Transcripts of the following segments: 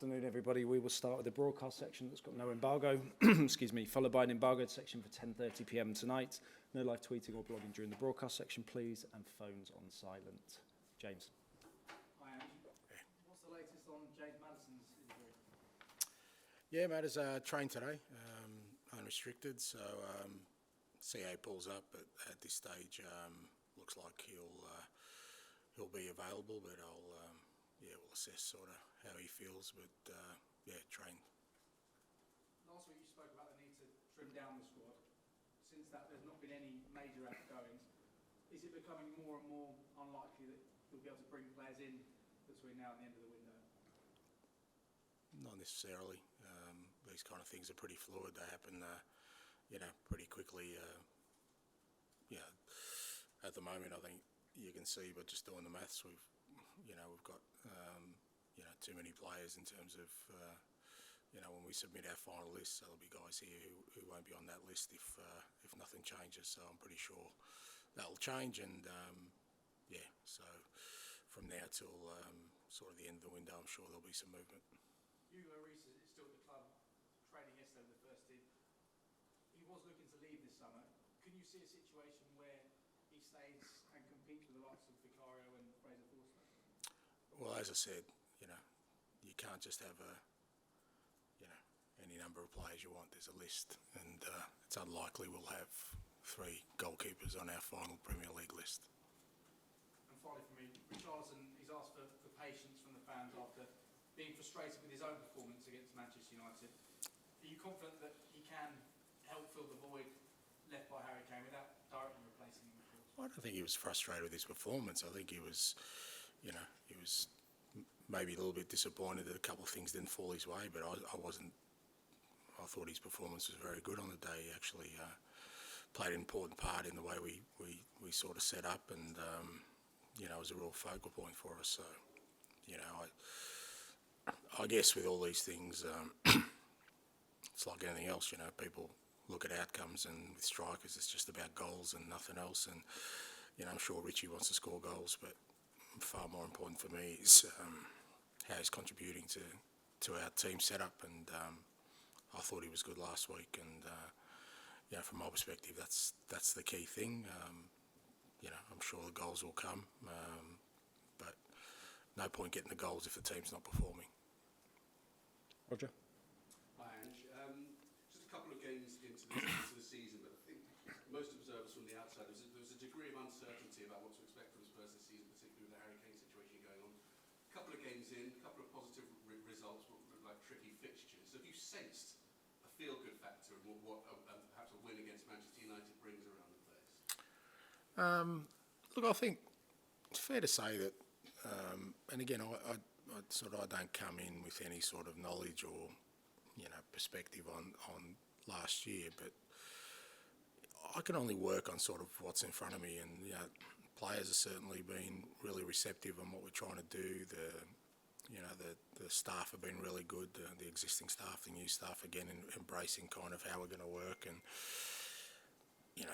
Afternoon, everybody. We will start with the broadcast section that's got no embargo, excuse me, followed by an embargoed section for 10:30 p.m. tonight. No live tweeting or blogging during the broadcast section, please, and phones on silent. James. Hi, Ange. What's the latest on James Maddison's injury? Yeah, Matters trained today, unrestricted, so see how he pulls up, but at this stage looks like he'll be available, but we'll assess sort of how he feels, but trained. Last week you spoke about the need to trim down the squad. Since that, there's not been any major outgoings. Is it becoming more and more unlikely that you'll be able to bring players in between now and the end of the window? Not necessarily. These kind of things are pretty fluid. They happen, pretty quickly. At the moment, I think you can see, but just doing the maths, we've got too many players in terms of when we submit our final list. So there'll be guys here who won't be on that list if nothing changes. So I'm pretty sure that'll change, and so from now till sort of the end of the window, I'm sure there'll be some movement. Hugo Reece is still at the club, training yesterday with the first team. He was looking to leave this summer. Can you see a situation where he stays and competes with the likes of Vicario and Fraser Forster? Well, as I said, you can't just have any number of players you want. There's a list, and it's unlikely we'll have 3 goalkeepers on our final Premier League list. And finally for me, Richarlison, he's asked for patience from the fans after being frustrated with his own performance against Manchester United. Are you confident that he can help fill the void left by Harry Kane without directly replacing him, of course? I don't think he was frustrated with his performance. I think he was maybe a little bit disappointed that a couple of things didn't fall his way, but I wasn't. I thought his performance was very good on the day. He actually played an important part in the way we sort of set up, and it was a real focal point for us. So, I guess with all these things, it's like anything else. People look at outcomes, and with strikers, it's just about goals and nothing else. And I'm sure Richie wants to score goals, but far more important for me is how he's contributing to our team setup. And I thought he was good last week, and from my perspective, that's the key thing. I'm sure the goals will come, but no point getting the goals if the team's not performing. Roger. Hi, Ange. Just a couple of games into the season, but I think most observers from the outside, there was a degree of uncertainty about what to expect from Spurs this season, particularly with the Harry Kane situation going on. A couple of games in, a couple of positive results, what looked like tricky fixtures. So have you sensed a feel-good factor and what perhaps a win against Manchester United brings around the place? Look, I think it's fair to say that, and again, I don't come in with any sort of knowledge or perspective on last year, but I can only work on sort of what's in front of me, and players have certainly been really receptive on what we're trying to do. The staff have been really good, the existing staff, the new staff, again, embracing kind of how we're going to work. And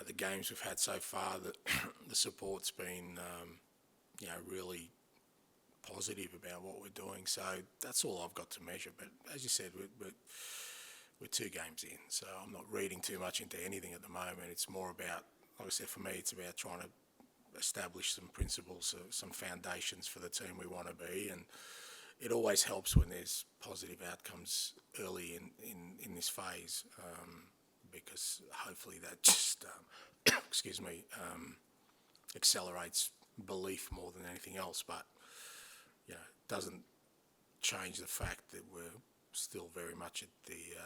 the games we've had so far, the support's been really positive about what we're doing. So that's all I've got to measure. But as you said, we're 2 games in, so I'm not reading too much into anything at the moment. It's more about, like I said, for me, it's about trying to establish some principles, some foundations for the team we want to be. And it always helps when there's positive outcomes early in this phase, because hopefully that just, accelerates belief more than anything else. But doesn't change the fact that we're still very much at the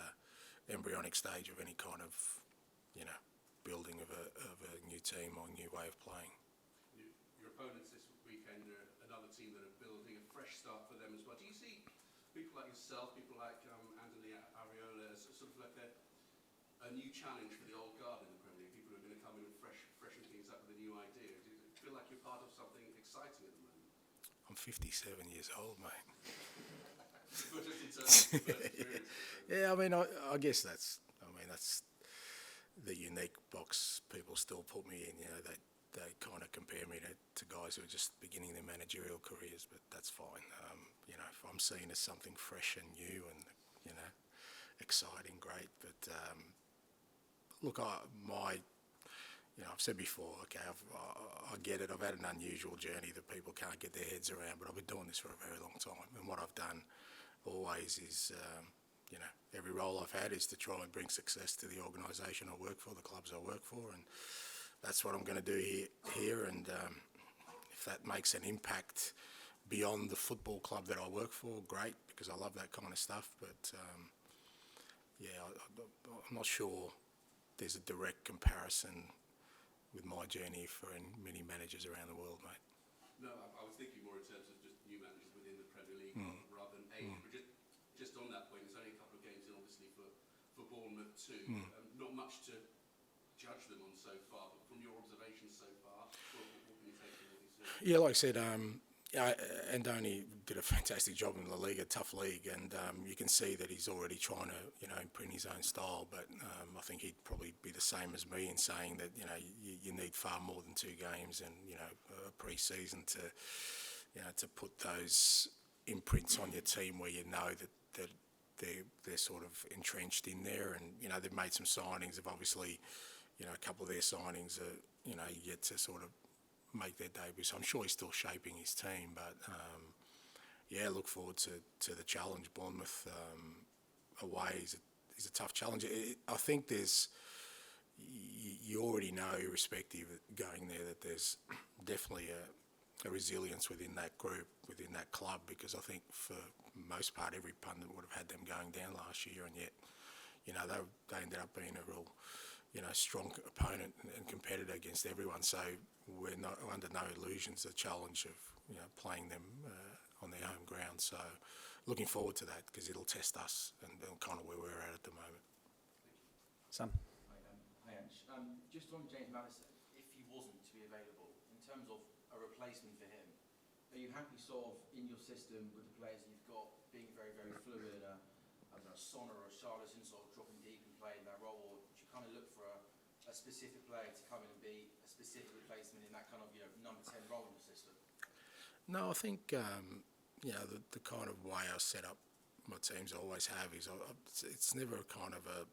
embryonic stage of any kind of building of a new team or new way of playing. Your opponents this weekend are another team that are building a fresh start for them as well. Do you see people like yourself, people like Anthony Ariola, as sort of like a new challenge for the old guard in the Premier League? People who are going to come in and freshen things up with a new idea. Do you feel like you're part of something exciting at the moment? I'm 57 years old, mate. But just in terms of the first experience. Yeah, I guess that's the unique box people still put me in. they kind of compare me to guys who are just beginning their managerial careers, but that's fine. You know, if I'm seen as something fresh and new and, you know, exciting, great. But look, you know, I've said before, okay, I get it. I've had an unusual journey that people can't get their heads around, but I've been doing this for a very long time. And what I've done always is, you know, every role I've had is to try and bring success to the organisation I work for, the clubs I work for, and that's what I'm going to do here. And if that makes an impact beyond the football club that I work for, great, because I love that kind of stuff. But yeah, I'm not sure there's a direct comparison with my journey for many managers around the world, mate. No, I was thinking more in terms of just new managers within the Premier League rather than age. But just on that point, there's only a couple of games in, obviously, for Bournemouth too. Not much to judge them on so far, but from your observations so far, what can you take from what you've seen? Yeah, like I said, Andoni did a fantastic job in La Liga, tough league, and you can see that he's already trying to, you know, imprint his own style. But I think he'd probably be the same as me in saying that, you know, you need far more than 2 games and, you know, a pre-season to, you know, to put those imprints on your team where you know that they're sort of entrenched in there. And, you know, they've made some signings. They've obviously, you know, a couple of their signings are, you know, yet to sort of make their debut. So I'm sure he's still shaping his team, but yeah, look forward to the challenge. Bournemouth away is a tough challenge. I think you already know, irrespective of going there, that there's definitely a resilience within that group, within that club, because I think for most part every pundit would have had them going down last year, and yet, you know, they ended up being a real, you know, strong opponent and competitor against everyone. So we're not under no illusions the challenge of, you know, playing them on their home ground. So looking forward to that, because it'll test us and kind of where we're at the moment. Sam? Hi, Ange. Just on James Maddison, if he wasn't to be available, in terms of a replacement for him, are you happy sort of in your system with the players you've got being very, very fluid, I don't know, Son or a Charlison sort of dropping deep and playing that role, or do you kind of look for a specific player to come in and be a specific replacement in that kind of, you know, number 10 role in the system? No, I think, you know, the kind of way I set up my teams I always have is it's never kind of a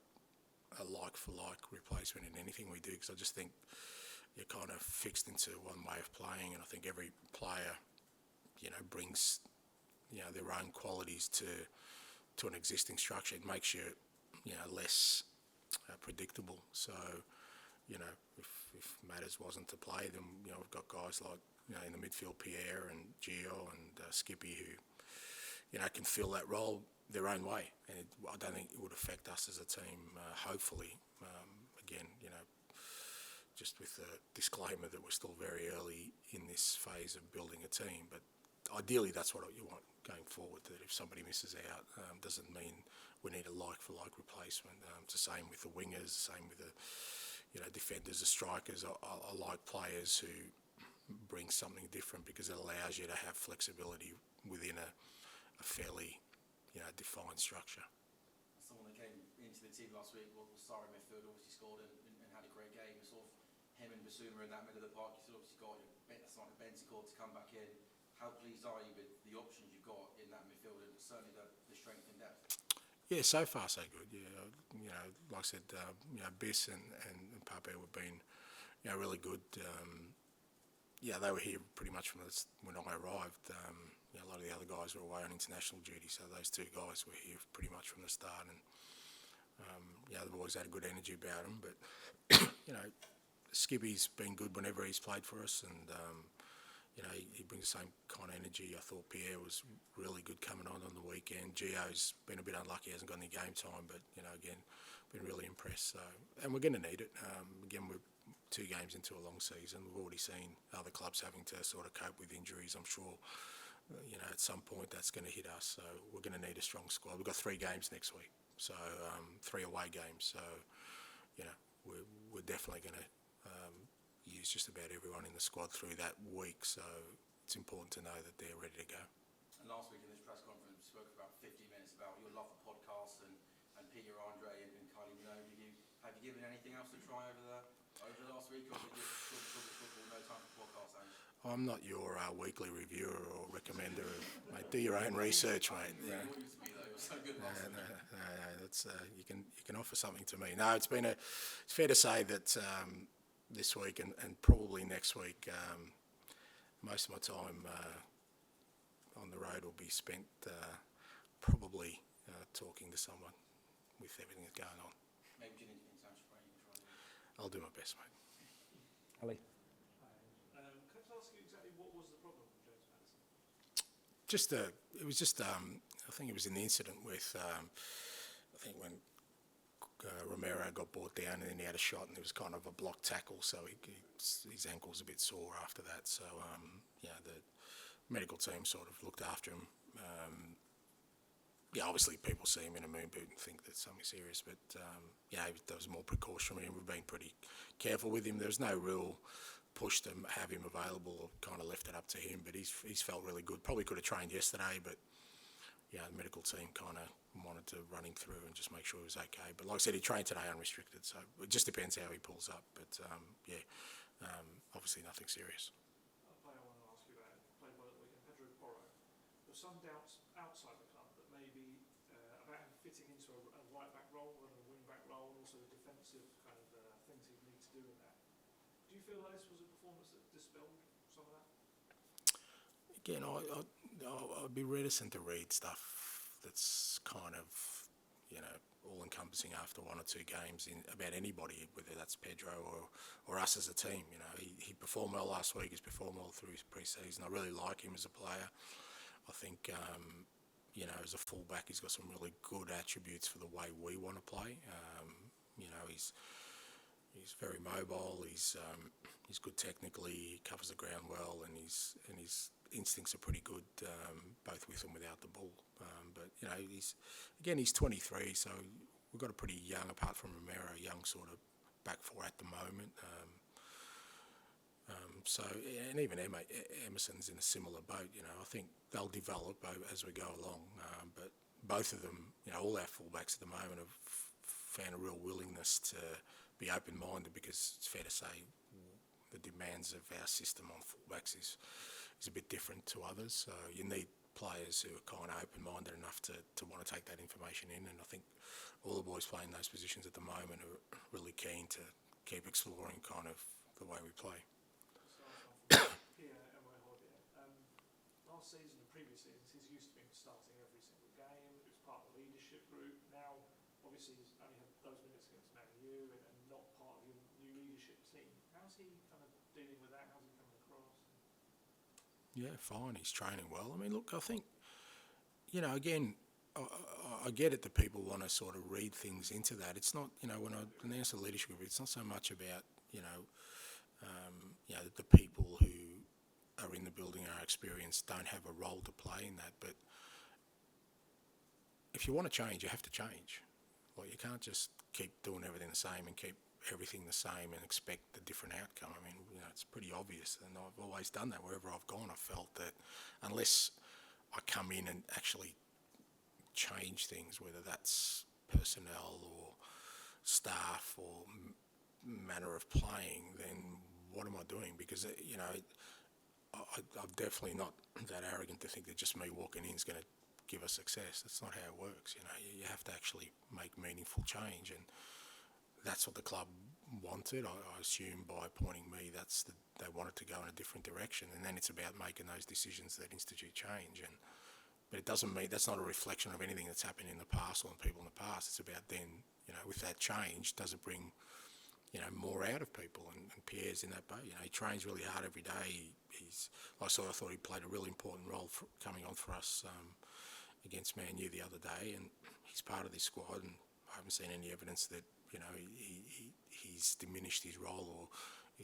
like-for-like replacement in anything we do, because I just think you're kind of fixed into one way of playing, and I think every player, you know, brings, you know, their own qualities to an existing structure. It makes you, you know, less predictable. So, you know, if Matters wasn't to play, then, you know, we've got guys like, you know, in the midfield, Pierre and Gio and Skippy, who, you know, can fill that role their own way. And I don't think it would affect us as a team, hopefully. Again, you know, just with the disclaimer that we're still very early in this phase of building a team. But ideally, that's what you want going forward, that if somebody misses out, doesn't mean we need a like-for-like replacement. It's the same with the wingers, same with the, you know, defenders, the strikers. I like players who bring something different, because it allows you to have flexibility within a fairly, you know, defined structure. Someone that came into the team last week was Sarri midfield, obviously scored and had a great game. Sort of him and Basuma in that middle of the park. You obviously got Bentancur to come back in. How pleased are you with the options you've got in that midfield, and certainly the strength and depth? Yeah, so far so good. Yeah, you know, like I said, you know, Biss and Pape have been, you know, really good. Yeah, they were here pretty much from when I arrived. You know, a lot of the other guys were away on international duty, so those 2 guys were here pretty much from the start. And yeah, they've always had a good energy about them. But you know, Skippy's been good whenever he's played for us, and you know, he brings the same kind of energy. I thought Pierre was really good coming on the weekend. Gio's been a bit unlucky, hasn't got any game time, but, you know, again, been really impressed. So, and we're going to need it. Again, we're 2 games into a long season. We've already seen other clubs having to sort of cope with injuries. I'm sure, you know, at some point that's going to hit us. So we're going to need a strong squad. We've got 3 games next week, so 3 away games. So, you know, we're definitely going to use just about everyone in the squad through that week, so it's important to know that they're ready to go. And last week in this press conference, we spoke for about 15 minutes about your love for podcasts and Peter Andre and Kylie Minogue. Have you given anything else to try over the last week, or did you just talk football, no no time for podcasts, Ange? I'm not your weekly reviewer or recommender. Mate, do your own research, mate. You want you to be though. You're so good last week. No, that's you can offer something to me. No, it's fair to say that this week and probably next week, most of my time on the road will be spent probably talking to someone with everything that's going on. Maybe do you think it's Ange Postecoglou you can try and I'll do my best, mate. Ali. Can I just ask you exactly what was the problem with James Maddison? I think it was an incident with, I think when Romero got brought down and then he had a shot and there was kind of a block tackle, so his ankle was a bit sore after that. So, the medical team sort of looked after him. Obviously people see him in a moon boot and think that something serious, but there was more precautionary and we've been pretty careful with him. There's no real push to have him available or kind of left it up to him, but he's felt really good. Probably could have trained yesterday, but the medical team kind of wanted to run him through and just make sure he was okay. But like I said, he trained today unrestricted, so it just depends how he pulls up. But obviously nothing serious. A player I want to ask you about, played well at the weekend, Pedro Porro. There's some doubts outside the club that maybe about him fitting into a right-back role rather than a wing-back role, and also the defensive kind of things he'd need to do in that. Do you feel like this was a performance that dispelled some of that? Again, I'd be reticent to read stuff that's kind of, all-encompassing after one or two games about anybody, whether that's Pedro or us as a team. He performed well last week. He's performed well through his pre-season. I really like him as a player. I think, as a fullback, he's got some really good attributes for the way we want to play. He's very mobile. He's good technically. He covers the ground well, and his instincts are pretty good, both with and without the ball. But he's 23, so we've got a pretty young, apart from Romero, young sort of back four at the moment. And even Emerson's in a similar boat. I think they'll develop as we go along. But both of them, all our fullbacks at the moment have found a real willingness to be open-minded, because it's fair to say the demands of our system on fullbacks is a bit different to others. So you need players who are kind of open-minded enough to want to take that information in. And I think all the boys playing those positions at the moment are really keen to keep exploring kind of the way we play. Last season and previous seasons, he's used to being starting every single game. It was part of the leadership group. Now, obviously, he's only had those minutes against Man U and not part of your new leadership team. How's he kind of dealing with that? How's he coming across? Yeah, fine. He's training well. I mean, look, I think, again, I get it that people want to sort of read things into that. It's not, when I announce the leadership group, it's not so much about, the people who are in the building and are experienced don't have a role to play in that. But if you want to change, you have to change. Like, you can't just keep doing everything the same and keep everything the same and expect a different outcome. I mean, it's pretty obvious, and I've always done that. Wherever I've gone, I've felt that unless I come in and actually change things, whether that's personnel or staff or manner of playing, then what am I doing? Because, I'm definitely not that arrogant to think that just me walking in is going to give us success. That's not how it works. You have to actually make meaningful change, and that's what the club wanted. I assume by appointing me, they wanted to go in a different direction, and then it's about making those decisions that institute change. But it doesn't mean that's not a reflection of anything that's happened in the past or on people in the past. It's about then, with that change, does it bring more out of people? And Pierre's in that boat. He trains really hard every day. I thought he played a really important role coming on for us against Man U the other day, and he's part of this squad. And I haven't seen any evidence that he's diminished his role or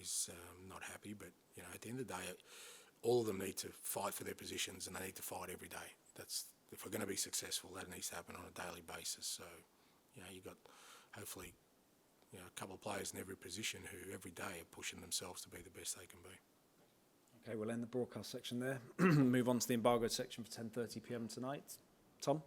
is not happy. But at the end of the day, all of them need to fight for their positions, and they need to fight every day. If we're going to be successful, that needs to happen on a daily basis. So you've got hopefully a couple of players in every position who every day are pushing themselves to be the best they can be. Okay, we'll end the broadcast section there. Move on to the embargoed section for 10:30 p.m. tonight. Tom?